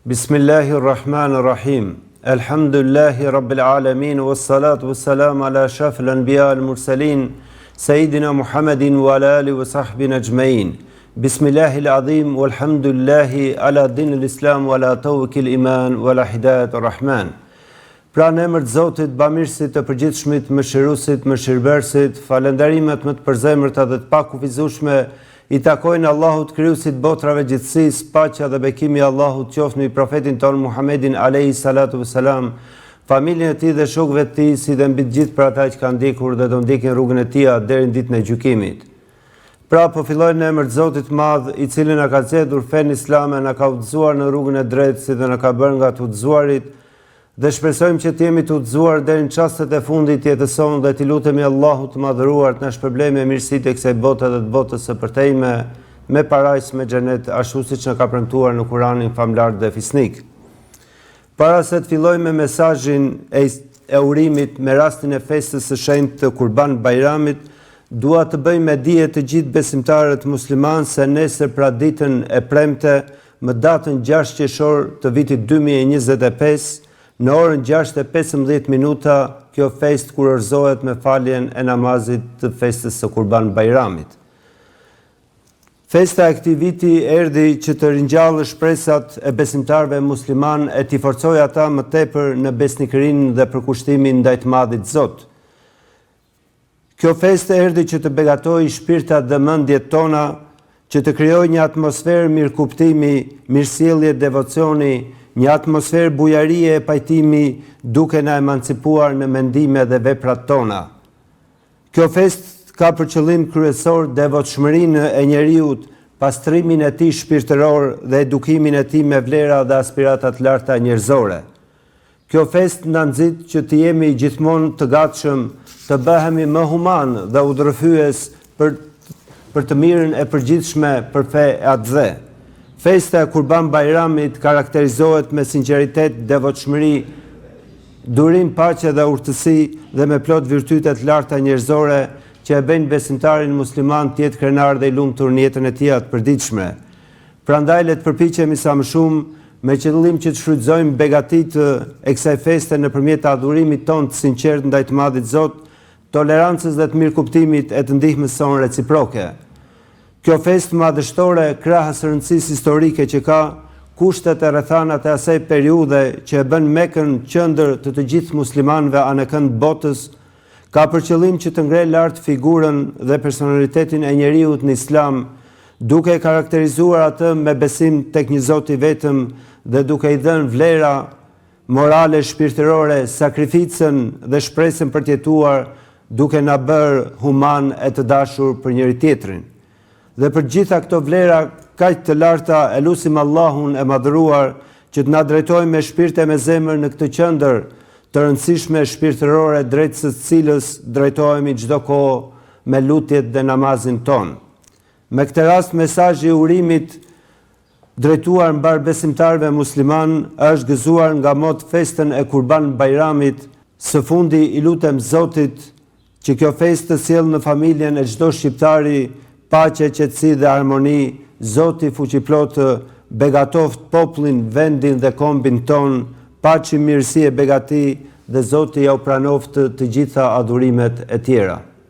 Bismillahirrahmanirrahim. Elhamdulillahi rabbil alamin wassalatu wassalamu ala ashrafil anbiya wal mursalin sayyidina Muhammadin wa ala alihi wa sahbihi ajma'in. Bismillahil azim walhamdulillahi ala dinil islam wa ala tawkil iman wa ala hidayatir rahman. Pra në emër të Zotit, bamirësit të përgjithshmit, mëshiruesit, mëshirbërësit, falënderimet më të përzemërta dhe të pakufizueshme i takojnë Allahut krijuesit botrave gjithësisë, paqja dhe bekimi i Allahut qoftë mbi profetin ton Muhammedin alayhi salatu wassalam, familjen e tij dhe shokëve të tij, si dhe mbi të gjithë për ata që kanë ndjekur dhe do ndjekin rrugën e tij deri në ditën e gjykimit. Pra po filloj në emër të Zotit madh, i cili na ka zgjedhur fen islame, na ka udhëzuar në rrugën e drejtë, si dhe na ka bërë nga të udhëzuarit, dhe shpresojmë që të jemi të udhëzuar deri në çastet e fundit të jetës sonë dhe t'i lutemi Allahut të madhëruar të na shpërblejë me mirësitë e kësaj bote dhe të botës së përtejme, me parajs, me xhenet, ashtu siç na ka premtuar në Kur'anin famlar dhe fisnik. Para se të fillojmë me mesazhin e urimit me rastin e festës së shenjtë të Kurban Bayramit, dua të bëj me dije të gjithë besimtarët muslimanë se nesër, pra ditën e premte, më datën 6 qershor të vitit 2025, në orën 6:15 kjo festë kurorzohet me faljen e namazit të festës së Kurban Bayramit. Festa e këtij viti erdhi që të ringjallë shpresat e besimtarëve musliman e t'i forcojë ata më tepër në besnikërinë dhe përkushtimin ndaj të Madhit Zot. Kjo festë erdhi që të begatojë shpirtat dhe mendjet tona, që të krijojë një atmosferë mirëkuptimi, mirësjellje, devocioni, një atmosferë bujarie e pajtimi, duke na emancipuar në mendime dhe veprat tona. Kjo festë ka për qëllim kryesor devotshmërinë e njeriut, pastrimin e tij shpirtëror dhe edukimin e tij me vlera dhe aspirata të larta njerëzore. Kjo festë na nxit që të jemi gjithmonë të gatshëm të bëhemi më human dhe udhërhyes për të mirën e përgjithshme për fe e atë. Festa e Kurban Bayramit karakterizohet me sinqeritet, devotshmëri, durim, paqe dhe urtësi dhe me plot virtyte të larta njerëzore që e bëjnë besimtarin musliman të jetë krenar dhe i lumtur në jetën e tij të përditshme. Prandaj le të përpiqemi sa më shumë me qëllim që të shfrytëzojmë begatitë e kësaj feste nëpërmjet adhurimit tonë të sinqert ndaj të Madhit Zot, tolerancës dhe të mirëkuptimit e të ndihmës sonë reciproke. Kjo festë madhështore, krahas rëndësisë historike që ka, kushtet e rrethanat e asaj periudhe që e bën Mekën qendër të gjithë muslimanëve anë kënd botës, ka për qëllim që të ngrej lart figurën dhe personalitetin e njeriut në Islam, duke e karakterizuar atë me besim tek një Zot i vetëm dhe duke i dhënë vlera morale shpirtërore, sakrificën dhe shpresën për të jetuar, duke na bërë human e të dashur për njëri tjetrin. Dhe për gjitha këto vlera kaq të larta e lutim Allahun e madhëruar që të na drejtojë me shpirt e me zemër në këtë qendër të rëndësishme shpirtërore drejt së cilës drejtohemi çdo kohë me lutjet dhe namazin ton. Me këtë rast mesazhi i urimit drejtuar mbar besimtarëve musliman është gëzuar nga mot festën e Kurban Bayramit. Së fundi i lutem Zotit që kjo festë të sjellë në familjen e çdo shqiptari paqe, qetësi dhe harmoni. Zoti fuqiplot begatoft popullin, vendin dhe kombin ton, paqe, mirësi e begati, dhe Zoti ja u pranoft të gjitha adhurimet e tjera.